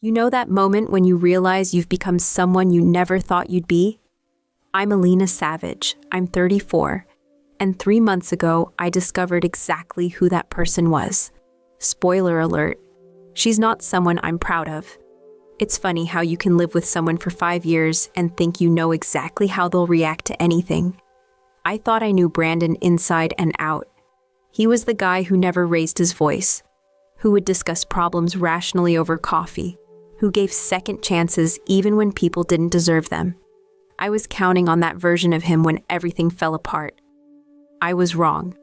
You know that moment when you realize you've become someone you never thought you'd be? I'm Alina Savage. I'm 34. And 3 months ago, I discovered exactly who that person was. Spoiler alert, she's not someone I'm proud of. It's funny how you can live with someone for 5 years and think you know exactly how they'll react to anything. I thought I knew Brandon inside and out. He was the guy who never raised his voice, who would discuss problems rationally over coffee, who gave second chances even when people didn't deserve them. I was counting on that version of him when everything fell apart. I was wrong.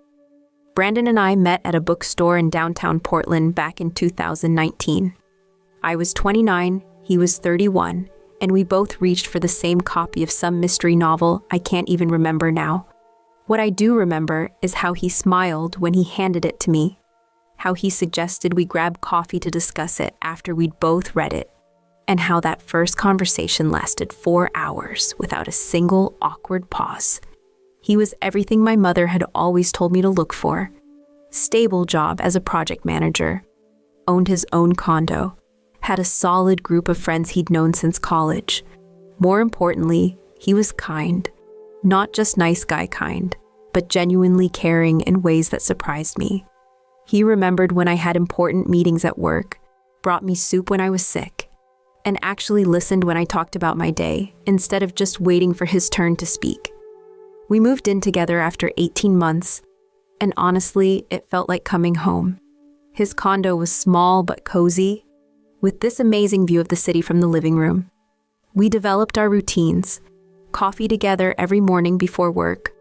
Brandon and I met at a bookstore in downtown Portland back in 2019. I was 29, he was 31, and we both reached for the same copy of some mystery novel I can't even remember now. What I do remember is how he smiled when he handed it to me, how he suggested we grab coffee to discuss it after we'd both read it, and how that first conversation lasted 4 hours without a single awkward pause. He was everything my mother had always told me to look for. Stable job as a project manager, owned his own condo, had a solid group of friends he'd known since college. More importantly, he was kind. Not just nice guy kind, but genuinely caring in ways that surprised me. He remembered when I had important meetings at work, brought me soup when I was sick, and actually listened when I talked about my day, instead of just waiting for his turn to speak. We moved in together after 18 months, and honestly, it felt like coming home. His condo was small but cozy, with this amazing view of the city from the living room. We developed our routines, coffee together every morning before work,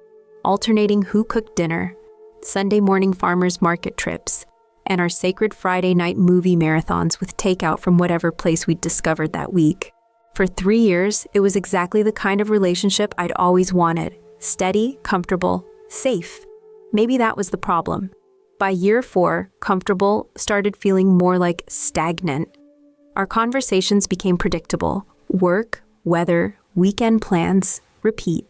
alternating who cooked dinner, Sunday morning farmers market trips, and our sacred Friday night movie marathons with takeout from whatever place we'd discovered that week. For 3 years, it was exactly the kind of relationship I'd always wanted. Steady, comfortable, safe. Maybe that was the problem. By year 4, comfortable started feeling more like stagnant. Our conversations became predictable. Work, weather, weekend plans, repeat.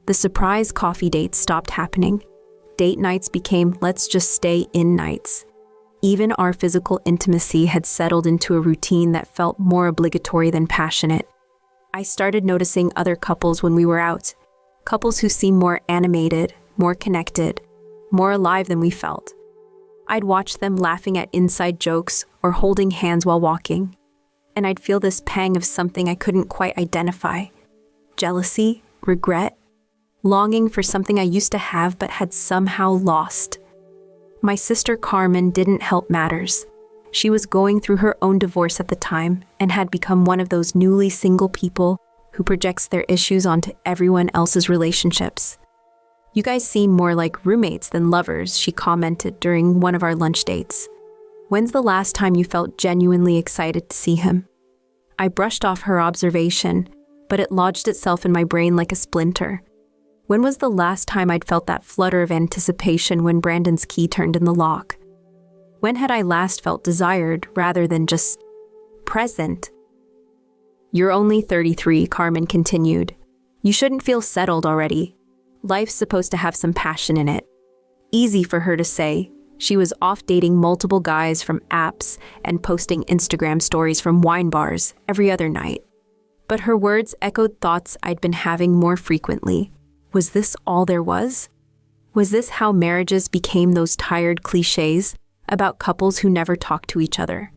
The surprise coffee dates stopped happening. Date nights became let's just stay in nights. Even our physical intimacy had settled into a routine that felt more obligatory than passionate. I started noticing other couples when we were out. Couples who seemed more animated, more connected, more alive than we felt. I'd watch them laughing at inside jokes or holding hands while walking, and I'd feel this pang of something I couldn't quite identify. Jealousy, regret, longing for something I used to have but had somehow lost. My sister Carmen didn't help matters. She was going through her own divorce at the time and had become one of those newly single people who projects their issues onto everyone else's relationships. "You guys seem more like roommates than lovers," she commented during one of our lunch dates. "When's the last time you felt genuinely excited to see him?" I brushed off her observation, but it lodged itself in my brain like a splinter. When was the last time I'd felt that flutter of anticipation when Brandon's key turned in the lock? When had I last felt desired rather than just present? "You're only 33, Carmen continued. "You shouldn't feel settled already. Life's supposed to have some passion in it." Easy for her to say. She was off dating multiple guys from apps and posting Instagram stories from wine bars every other night. But her words echoed thoughts I'd been having more frequently. Was this all there was? Was this how marriages became those tired cliches about couples who never talk to each other?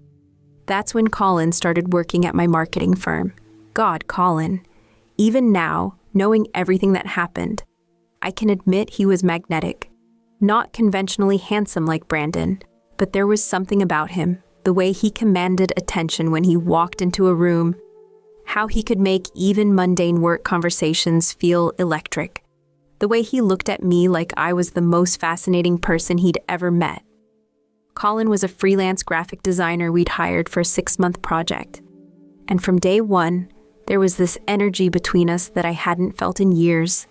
That's when Colin started working at my marketing firm. God, Colin. Even now, knowing everything that happened, I can admit he was magnetic. Not conventionally handsome like Brandon, but there was something about him, the way he commanded attention when he walked into a room, how he could make even mundane work conversations feel electric, the way he looked at me like I was the most fascinating person he'd ever met. Colin was a freelance graphic designer we'd hired for a 6-month project. And from day one, there was this energy between us that I hadn't felt in years.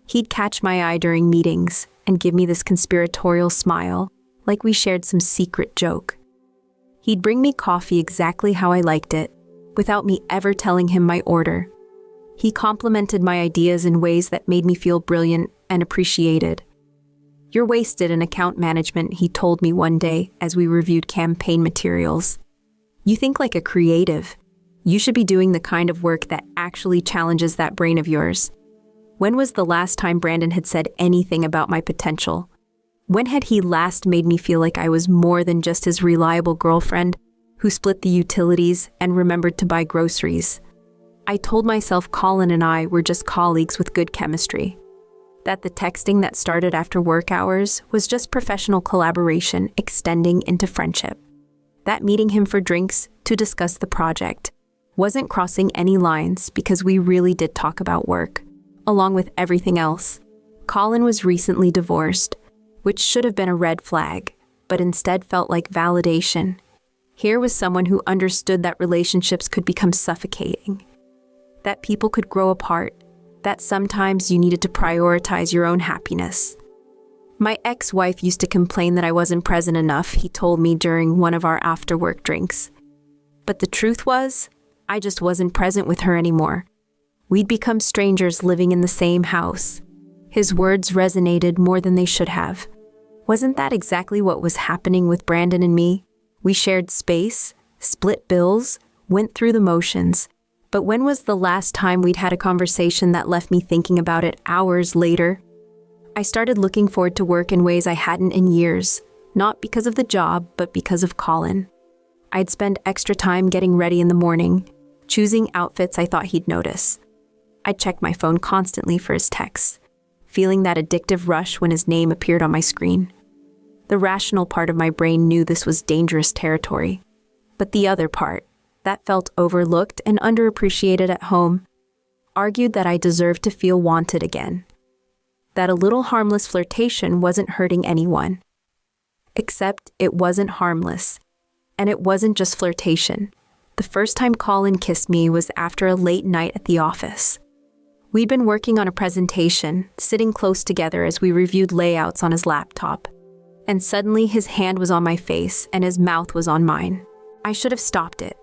He'd catch my eye during meetings and give me this conspiratorial smile, like we shared some secret joke. He'd bring me coffee exactly how I liked it, without me ever telling him my order. He complimented my ideas in ways that made me feel brilliant and appreciated. "You're wasted in account management," he told me one day as we reviewed campaign materials. You think like a creative. You should be doing the kind of work that actually challenges that brain of yours. When was the last time Brandon had said anything about my potential? When had he last made me feel like I was more than just his reliable girlfriend who split the utilities and remembered to buy groceries? I told myself Colin and I were just colleagues with good chemistry. That the texting that started after work hours was just professional collaboration extending into friendship. That meeting him for drinks to discuss the project wasn't crossing any lines because we really did talk about work, along with everything else. Colin was recently divorced, which should have been a red flag, but instead felt like validation. Here was someone who understood that relationships could become suffocating, that people could grow apart, that sometimes you needed to prioritize your own happiness. My ex-wife used to complain that I wasn't present enough, he told me during one of our after-work drinks. But the truth was, I just wasn't present with her anymore. We'd become strangers living in the same house. His words resonated more than they should have. Wasn't that exactly what was happening with Brandon and me? We shared space, split bills, went through the motions. But when was the last time we'd had a conversation that left me thinking about it hours later? I started looking forward to work in ways I hadn't in years, not because of the job, but because of Colin. I'd spend extra time getting ready in the morning, choosing outfits I thought he'd notice. I'd check my phone constantly for his texts, feeling that addictive rush when his name appeared on my screen. The rational part of my brain knew this was dangerous territory, but the other part, that felt overlooked and underappreciated at home, argued that I deserved to feel wanted again. That a little harmless flirtation wasn't hurting anyone. Except it wasn't harmless, and it wasn't just flirtation. The first time Colin kissed me was after a late night at the office. We'd been working on a presentation, sitting close together as we reviewed layouts on his laptop. And suddenly his hand was on my face and his mouth was on mine. I should have stopped it.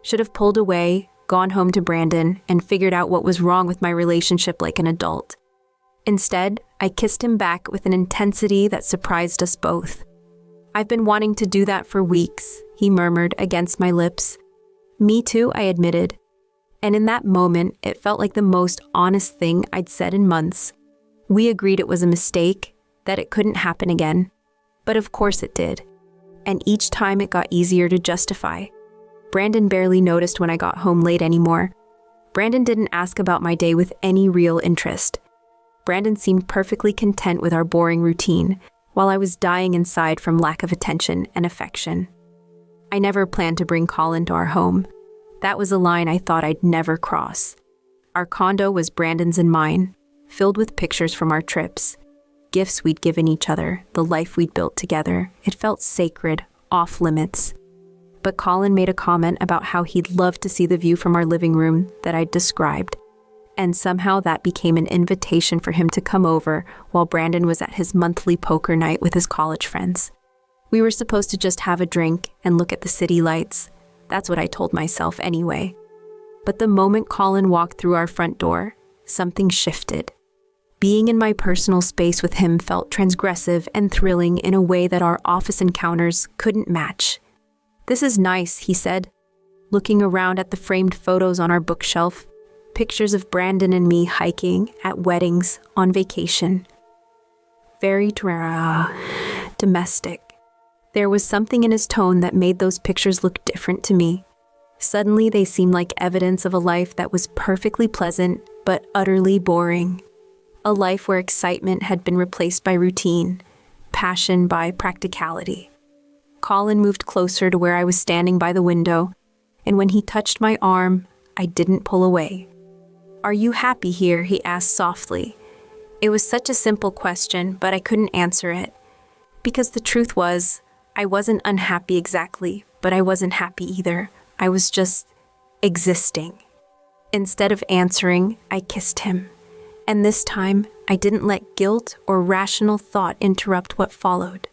Should have pulled away, gone home to Brandon, and figured out what was wrong with my relationship like an adult. Instead, I kissed him back with an intensity that surprised us both. "I've been wanting to do that for weeks," he murmured against my lips. "Me too," I admitted. And in that moment, it felt like the most honest thing I'd said in months. We agreed it was a mistake, that it couldn't happen again. But of course it did. And each time it got easier to justify. Brandon barely noticed when I got home late anymore. Brandon didn't ask about my day with any real interest. Brandon seemed perfectly content with our boring routine, while I was dying inside from lack of attention and affection. I never planned to bring Colin to our home. That was a line I thought I'd never cross. Our condo was Brandon's and mine, filled with pictures from our trips, gifts we'd given each other, the life we'd built together. It felt sacred, off limits. But Colin made a comment about how he'd love to see the view from our living room that I'd described. And somehow that became an invitation for him to come over while Brandon was at his monthly poker night with his college friends. We were supposed to just have a drink and look at the city lights. That's what I told myself anyway. But the moment Colin walked through our front door, something shifted. Being in my personal space with him felt transgressive and thrilling in a way that our office encounters couldn't match. "This is nice," he said, looking around at the framed photos on our bookshelf, pictures of Brandon and me hiking, at weddings, on vacation. Very domestic. There was something in his tone that made those pictures look different to me. Suddenly they seemed like evidence of a life that was perfectly pleasant, but utterly boring. A life where excitement had been replaced by routine, passion by practicality. Colin moved closer to where I was standing by the window, and when he touched my arm, I didn't pull away. "Are you happy here?" he asked softly. It was such a simple question, but I couldn't answer it. Because the truth was, I wasn't unhappy exactly, but I wasn't happy either. I was just existing. Instead of answering, I kissed him. And this time, I didn't let guilt or rational thought interrupt what followed.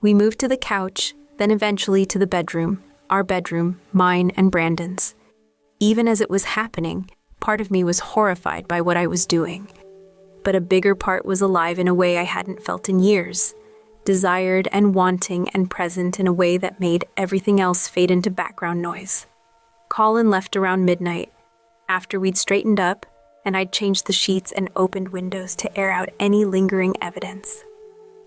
We moved to the couch, then eventually to the bedroom, our bedroom, mine and Brandon's. Even as it was happening, part of me was horrified by what I was doing. But a bigger part was alive in a way I hadn't felt in years. desired and wanting and present in a way that made everything else fade into background noise. Colin left around midnight, after we'd straightened up and I'd changed the sheets and opened windows to air out any lingering evidence.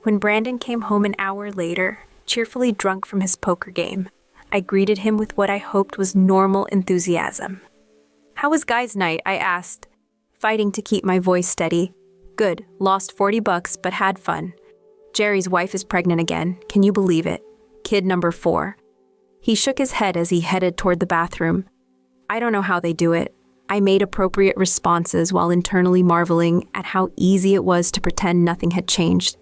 When Brandon came home an hour later, cheerfully drunk from his poker game, I greeted him with what I hoped was normal enthusiasm. "How was guys' night?" I asked, fighting to keep my voice steady. "Good, lost $40 but had fun. Jerry's wife is pregnant again, can you believe it? Kid number 4. He shook his head as he headed toward the bathroom. I don't know how they do it. I made appropriate responses while internally marveling at how easy it was to pretend nothing had changed.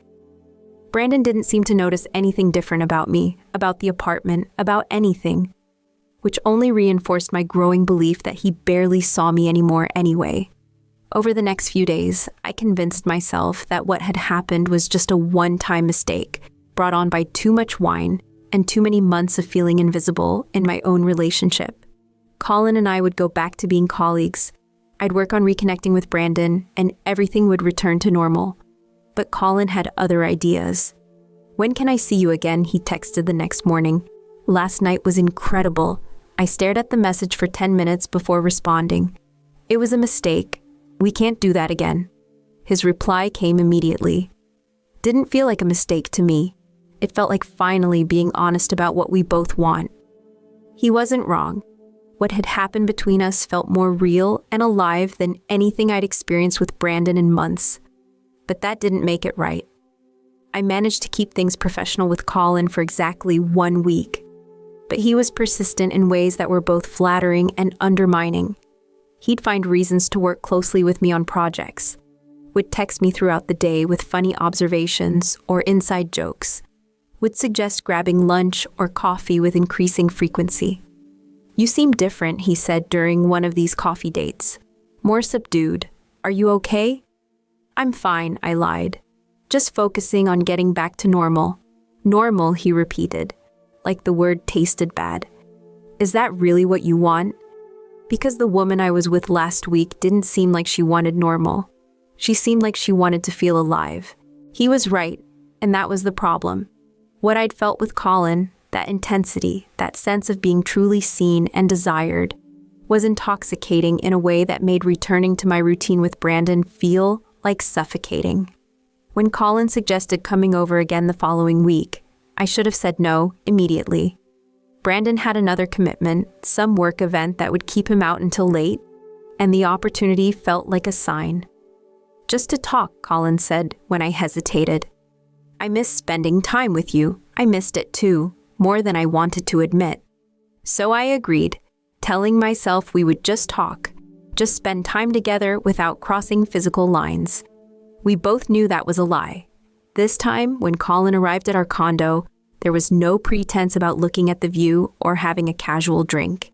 Brandon didn't seem to notice anything different about me, about the apartment, about anything, which only reinforced my growing belief that he barely saw me anymore anyway. Over the next few days, I convinced myself that what had happened was just a one-time mistake, brought on by too much wine and too many months of feeling invisible in my own relationship. Colin and I would go back to being colleagues. I'd work on reconnecting with Brandon, and everything would return to normal. But Colin had other ideas. "When can I see you again?" he texted the next morning. "Last night was incredible." I stared at the message for 10 minutes before responding. "It was a mistake. We can't do that again." His reply came immediately. Didn't feel like a mistake to me. It felt like finally being honest about what we both want. He wasn't wrong. What had happened between us felt more real and alive than anything I'd experienced with Brandon in months. But that didn't make it right. I managed to keep things professional with Colin for exactly 1 week. But he was persistent in ways that were both flattering and undermining. He'd find reasons to work closely with me on projects, would text me throughout the day with funny observations or inside jokes, would suggest grabbing lunch or coffee with increasing frequency. "You seem different," he said during one of these coffee dates. "More subdued. Are you okay?" "I'm fine," I lied. "Just focusing on getting back to normal." "Normal," he repeated, like the word tasted bad. "Is that really what you want?" Because the woman I was with last week didn't seem like she wanted normal. She seemed like she wanted to feel alive. He was right, and that was the problem. What I'd felt with Colin, that intensity, that sense of being truly seen and desired, was intoxicating in a way that made returning to my routine with Brandon feel like suffocating. When Colin suggested coming over again the following week, I should have said no immediately. Brandon had another commitment, some work event that would keep him out until late, and the opportunity felt like a sign. "Just to talk," Colin said when I hesitated. "I miss spending time with you. I missed it too, more than I wanted to admit." So I agreed, telling myself we would just talk, just spend time together without crossing physical lines. We both knew that was a lie. This time, when Colin arrived at our condo, there was no pretense about looking at the view or having a casual drink.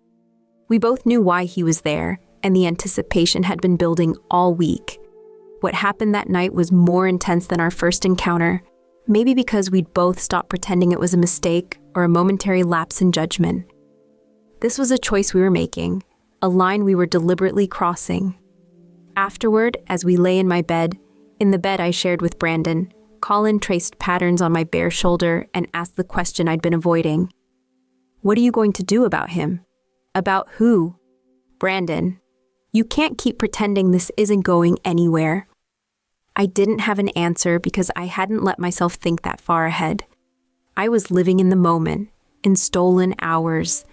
We both knew why he was there, and the anticipation had been building all week. What happened that night was more intense than our first encounter, maybe because we'd both stopped pretending it was a mistake or a momentary lapse in judgment. This was a choice we were making, a line we were deliberately crossing. Afterward, as we lay in my bed, in the bed I shared with Brandon, Colin traced patterns on my bare shoulder and asked the question I'd been avoiding. "What are you going to do about him?" "About who?" "Brandon. You can't keep pretending this isn't going anywhere." I didn't have an answer because I hadn't let myself think that far ahead. I was living in the moment, in stolen hours,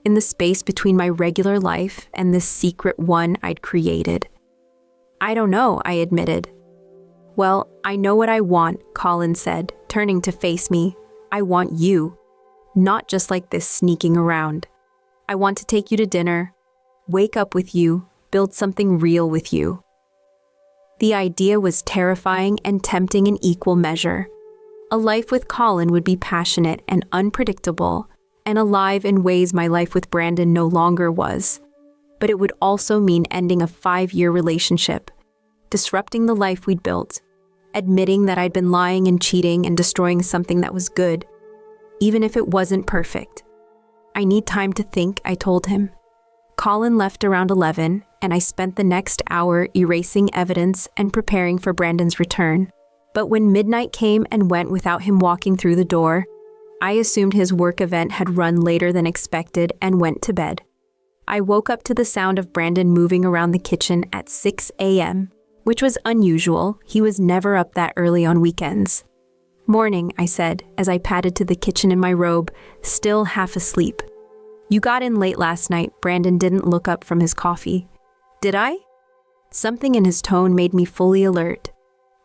in the space between my regular life and this secret one I'd created. "I don't know," I admitted. "Well, I know what I want," Colin said, turning to face me. "I want you. Not just like this sneaking around. I want to take you to dinner, wake up with you, build something real with you." The idea was terrifying and tempting in equal measure. A life with Colin would be passionate and unpredictable, and alive in ways my life with Brandon no longer was. But it would also mean ending a 5-year relationship, disrupting the life we'd built, admitting that I'd been lying and cheating and destroying something that was good, even if it wasn't perfect. "I need time to think," I told him. Colin left around 11, and I spent the next hour erasing evidence and preparing for Brandon's return. But when midnight came and went without him walking through the door, I assumed his work event had run later than expected and went to bed. I woke up to the sound of Brandon moving around the kitchen at 6 a.m., which was unusual. He was never up that early on weekends. "Morning," I said, as I padded to the kitchen in my robe, still half asleep. "You got in late last night." Brandon didn't look up from his coffee. "Did I?" Something in his tone made me fully alert.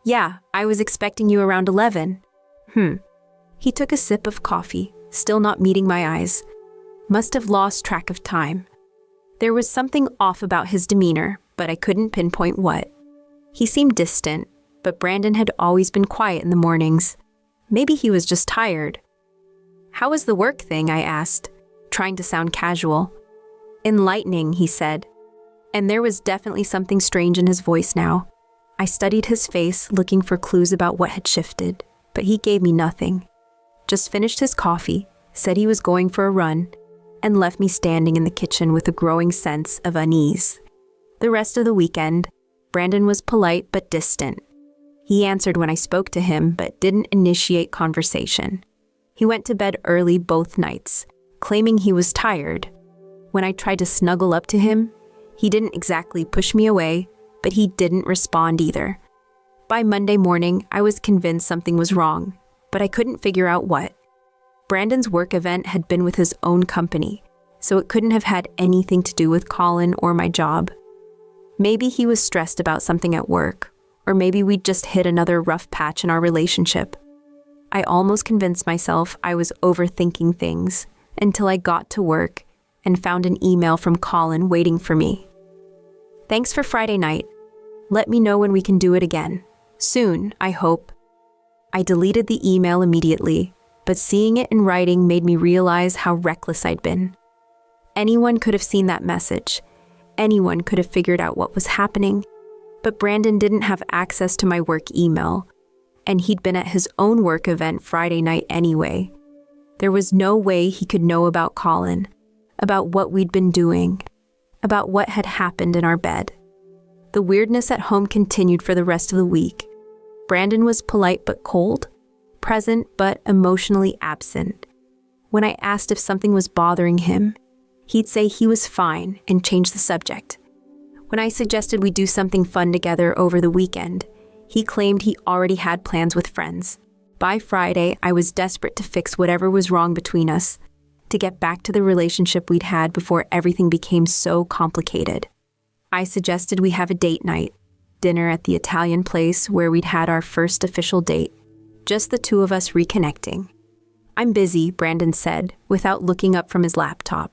"Yeah, I was expecting you around 11. He took a sip of coffee, still not meeting my eyes. Must have lost track of time. There was something off about his demeanor, but I couldn't pinpoint what. He seemed distant, but Brandon had always been quiet in the mornings. Maybe he was just tired. "How was the work thing?" I asked, trying to sound casual. "Enlightening," he said. And there was definitely something strange in his voice now. I studied his face, looking for clues about what had shifted, but he gave me nothing. Just finished his coffee, said he was going for a run, and left me standing in the kitchen with a growing sense of unease. The rest of the weekend, Brandon was polite but distant. He answered when I spoke to him, but didn't initiate conversation. He went to bed early both nights, claiming he was tired. When I tried to snuggle up to him, he didn't exactly push me away, but he didn't respond either. By Monday morning, I was convinced something was wrong, but I couldn't figure out what. Brandon's work event had been with his own company, so it couldn't have had anything to do with Colin or my job. Maybe he was stressed about something at work, or maybe we'd just hit another rough patch in our relationship. I almost convinced myself I was overthinking things until I got to work and found an email from Colin waiting for me. "Thanks for Friday night. Let me know when we can do it again. Soon, I hope." I deleted the email immediately, but seeing it in writing made me realize how reckless I'd been. Anyone could have seen that message. Anyone could have figured out what was happening. But Brandon didn't have access to my work email, and he'd been at his own work event Friday night anyway. There was no way he could know about Colin, about what we'd been doing, about what had happened in our bed. The weirdness at home continued for the rest of the week. Brandon was polite but cold, present but emotionally absent. When I asked if something was bothering him, he'd say he was fine and change the subject. When I suggested we do something fun together over the weekend, he claimed he already had plans with friends. By Friday, I was desperate to fix whatever was wrong between us, to get back to the relationship we'd had before everything became so complicated. I suggested we have a date night, dinner at the Italian place where we'd had our first official date, just the two of us reconnecting. "I'm busy," Brandon said, without looking up from his laptop.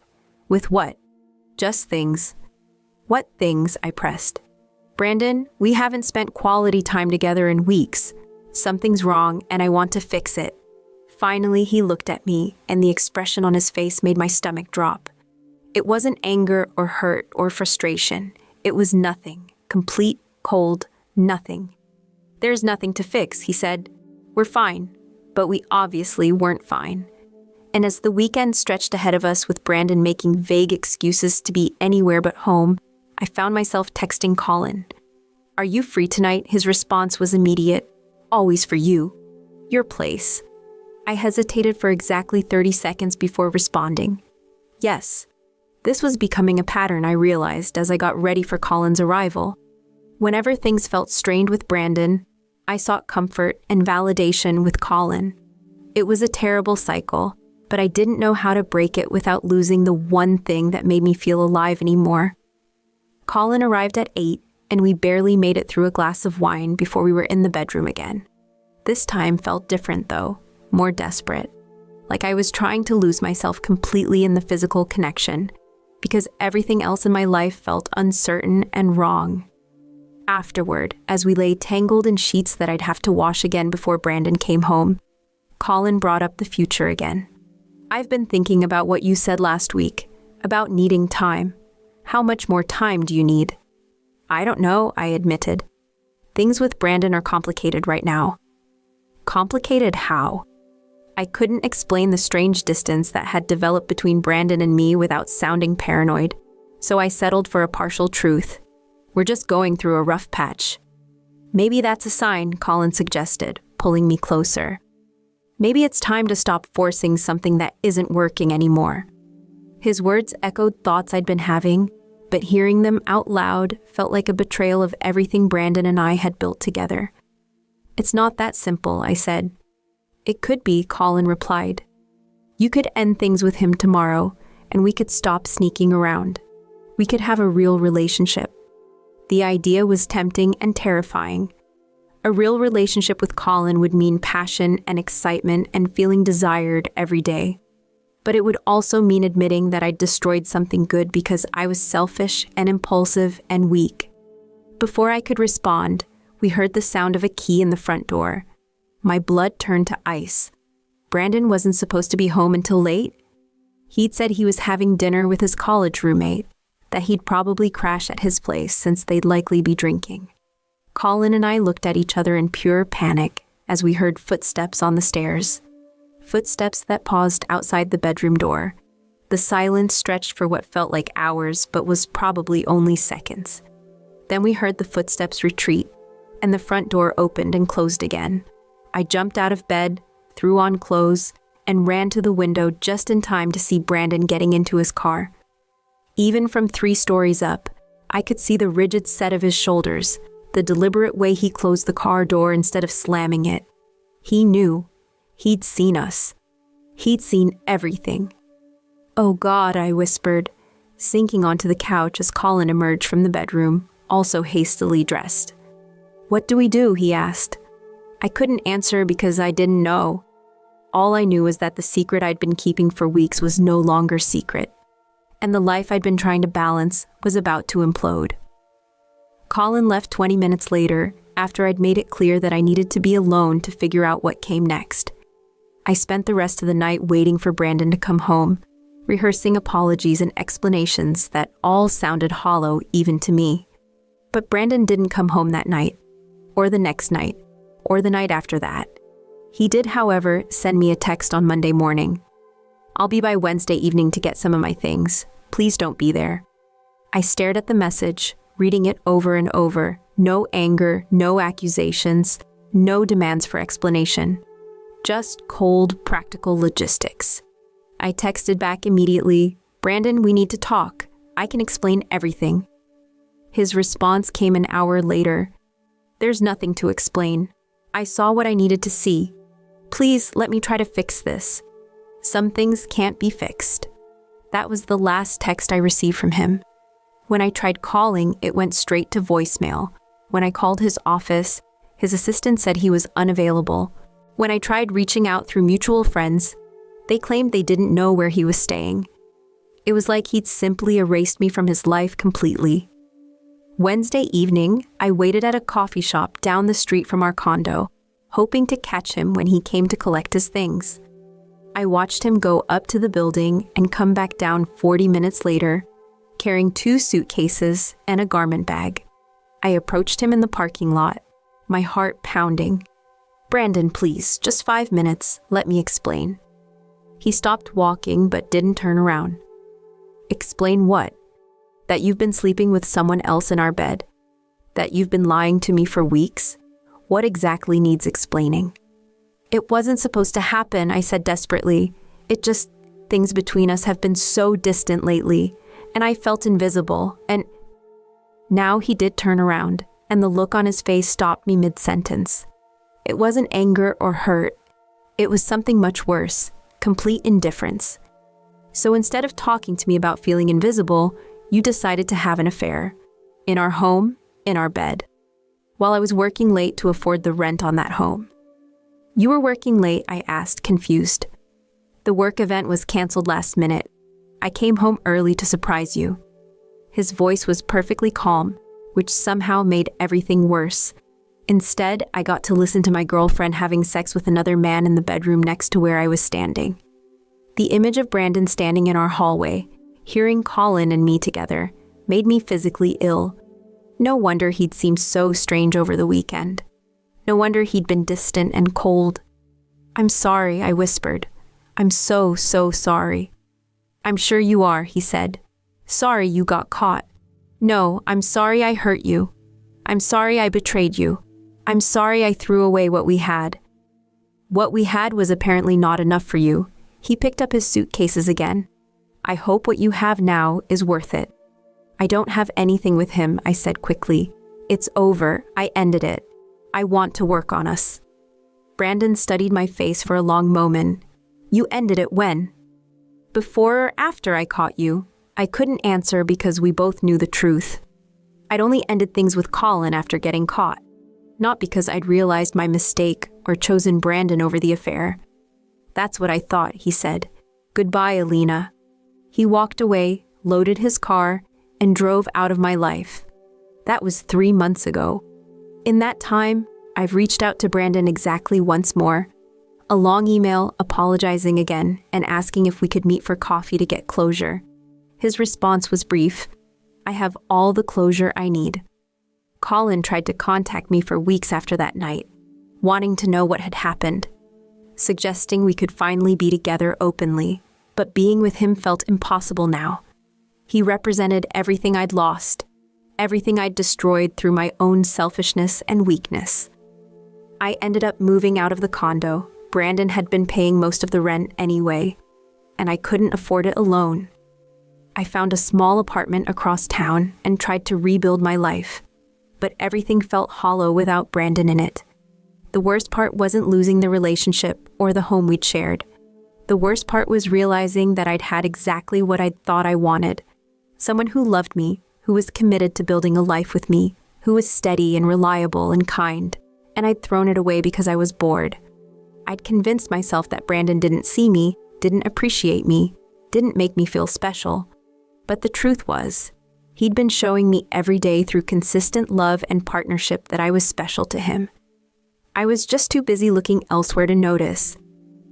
"With what?" "Just things." "What things?" I pressed. "Brandon, we haven't spent quality time together in weeks. Something's wrong, and I want to fix it." Finally, he looked at me, and the expression on his face made my stomach drop. It wasn't anger or hurt or frustration. It was nothing. Complete, cold, nothing. "There's nothing to fix," he said. "We're fine." But we obviously weren't fine. And as the weekend stretched ahead of us with Brandon making vague excuses to be anywhere but home, I found myself texting Colin. "Are you free tonight?" His response was immediate. "Always for you. Your place." I hesitated for exactly 30 seconds before responding. "Yes." This was becoming a pattern, I realized, as I got ready for Colin's arrival. Whenever things felt strained with Brandon, I sought comfort and validation with Colin. It was a terrible cycle, but I didn't know how to break it without losing the one thing that made me feel alive anymore. Colin arrived at 8, and we barely made it through a glass of wine before we were in the bedroom again. This time felt different, though, more desperate. Like I was trying to lose myself completely in the physical connection, because everything else in my life felt uncertain and wrong. Afterward, as we lay tangled in sheets that I'd have to wash again before Brandon came home, Colin brought up the future again. "I've been thinking about what you said last week, about needing time. How much more time do you need?" "I don't know," I admitted. "Things with Brandon are complicated right now." Complicated how? I couldn't explain the strange distance that had developed between Brandon and me without sounding paranoid, so I settled for a partial truth. "We're just going through a rough patch." Maybe that's a sign, Colin suggested, pulling me closer. Maybe it's time to stop forcing something that isn't working anymore. His words echoed thoughts I'd been having, but hearing them out loud felt like a betrayal of everything Brandon and I had built together. It's not that simple, I said. It could be, Colin replied. You could end things with him tomorrow, and we could stop sneaking around. We could have a real relationship. The idea was tempting and terrifying. A real relationship with Colin would mean passion and excitement and feeling desired every day. But it would also mean admitting that I'd destroyed something good because I was selfish and impulsive and weak. Before I could respond, we heard the sound of a key in the front door. My blood turned to ice. Brandon wasn't supposed to be home until late. He'd said he was having dinner with his college roommate, that he'd probably crash at his place since they'd likely be drinking. Colin and I looked at each other in pure panic as we heard footsteps on the stairs. Footsteps that paused outside the bedroom door. The silence stretched for what felt like hours, but was probably only seconds. Then we heard the footsteps retreat, and the front door opened and closed again. I jumped out of bed, threw on clothes, and ran to the window just in time to see Brandon getting into his car. Even from 3 stories up, I could see the rigid set of his shoulders, the deliberate way he closed the car door instead of slamming it. He knew. He'd seen us. He'd seen everything. Oh God, I whispered, sinking onto the couch as Colin emerged from the bedroom, also hastily dressed. What do we do? He asked. I couldn't answer because I didn't know. All I knew was that the secret I'd been keeping for weeks was no longer secret, and the life I'd been trying to balance was about to implode. Colin left 20 minutes later, after I'd made it clear that I needed to be alone to figure out what came next. I spent the rest of the night waiting for Brandon to come home, rehearsing apologies and explanations that all sounded hollow even to me. But Brandon didn't come home that night, or the next night, or the night after that. He did, however, send me a text on Monday morning. I'll be by Wednesday evening to get some of my things. Please don't be there. I stared at the message, reading it over and over. No anger, no accusations, no demands for explanation. Just cold, practical logistics. I texted back immediately, Brandon, we need to talk. I can explain everything. His response came an hour later. There's nothing to explain. I saw what I needed to see. Please let me try to fix this. Some things can't be fixed. That was the last text I received from him. When I tried calling, it went straight to voicemail. When I called his office, his assistant said he was unavailable. When I tried reaching out through mutual friends, they claimed they didn't know where he was staying. It was like he'd simply erased me from his life completely. Wednesday evening, I waited at a coffee shop down the street from our condo, hoping to catch him when he came to collect his things. I watched him go up to the building and come back down 40 minutes later, carrying 2 suitcases and a garment bag. I approached him in the parking lot, my heart pounding. Brandon, please, just 5 minutes, let me explain. He stopped walking but didn't turn around. Explain what? That you've been sleeping with someone else in our bed? That you've been lying to me for weeks? What exactly needs explaining? It wasn't supposed to happen, I said desperately. Things between us have been so distant lately, and I felt invisible, and... Now he did turn around, and the look on his face stopped me mid-sentence. It wasn't anger or hurt. It was something much worse, complete indifference. So instead of talking to me about feeling invisible, you decided to have an affair. In our home, in our bed. While I was working late to afford the rent on that home. You were working late, I asked, confused. The work event was canceled last minute. I came home early to surprise you. His voice was perfectly calm, which somehow made everything worse. Instead, I got to listen to my girlfriend having sex with another man in the bedroom next to where I was standing. The image of Brandon standing in our hallway, hearing Colin and me together, made me physically ill. No wonder he'd seemed so strange over the weekend. No wonder he'd been distant and cold. I'm sorry, I whispered. I'm so sorry. I'm sure you are, he said. Sorry you got caught. No, I'm sorry I hurt you. I'm sorry I betrayed you. I'm sorry I threw away what we had. What we had was apparently not enough for you. He picked up his suitcases again. I hope what you have now is worth it. I don't have anything with him, I said quickly. It's over. I ended it. I want to work on us. Brandon studied my face for a long moment. You ended it when? Before or after I caught you? I couldn't answer because we both knew the truth. I'd only ended things with Colin after getting caught. Not because I'd realized my mistake or chosen Brandon over the affair. That's what I thought, he said. Goodbye, Alina. He walked away, loaded his car, and drove out of my life. That was 3 months ago. In that time, I've reached out to Brandon exactly once more. A long email apologizing again and asking if we could meet for coffee to get closure. His response was brief. I have all the closure I need. Colin tried to contact me for weeks after that night, wanting to know what had happened, suggesting we could finally be together openly, but being with him felt impossible now. He represented everything I'd lost, everything I'd destroyed through my own selfishness and weakness. I ended up moving out of the condo. Brandon had been paying most of the rent anyway, and I couldn't afford it alone. I found a small apartment across town and tried to rebuild my life, but everything felt hollow without Brandon in it. The worst part wasn't losing the relationship or the home we'd shared. The worst part was realizing that I'd had exactly what I'd thought I wanted. Someone who loved me, who was committed to building a life with me, who was steady and reliable and kind, and I'd thrown it away because I was bored. I'd convinced myself that Brandon didn't see me, didn't appreciate me, didn't make me feel special. But the truth was, he'd been showing me every day through consistent love and partnership that I was special to him. I was just too busy looking elsewhere to notice.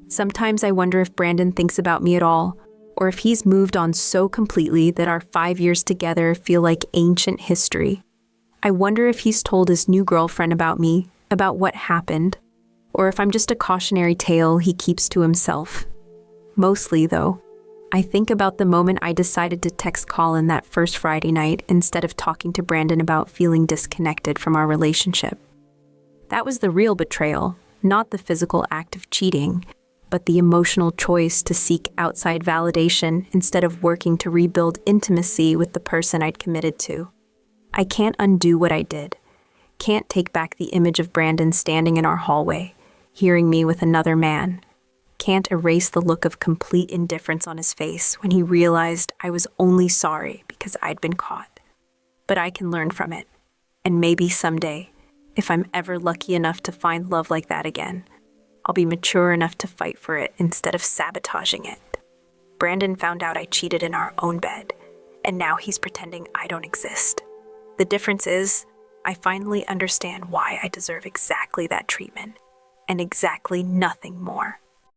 Sometimes I wonder if Brandon thinks about me at all, or if he's moved on so completely that our 5 years together feel like ancient history. I wonder if he's told his new girlfriend about me, about what happened, or if I'm just a cautionary tale he keeps to himself. Mostly, though, I think about the moment I decided to text Colin that first Friday night instead of talking to Brandon about feeling disconnected from our relationship. That was the real betrayal, not the physical act of cheating, but the emotional choice to seek outside validation instead of working to rebuild intimacy with the person I'd committed to. I can't undo what I did. Can't take back the image of Brandon standing in our hallway, hearing me with another man. Can't erase the look of complete indifference on his face when he realized I was only sorry because I'd been caught. But I can learn from it, and maybe someday, if I'm ever lucky enough to find love like that again, I'll be mature enough to fight for it instead of sabotaging it. Brandon found out I cheated in our own bed, and now he's pretending I don't exist. The difference is, I finally understand why I deserve exactly that treatment, and exactly nothing more.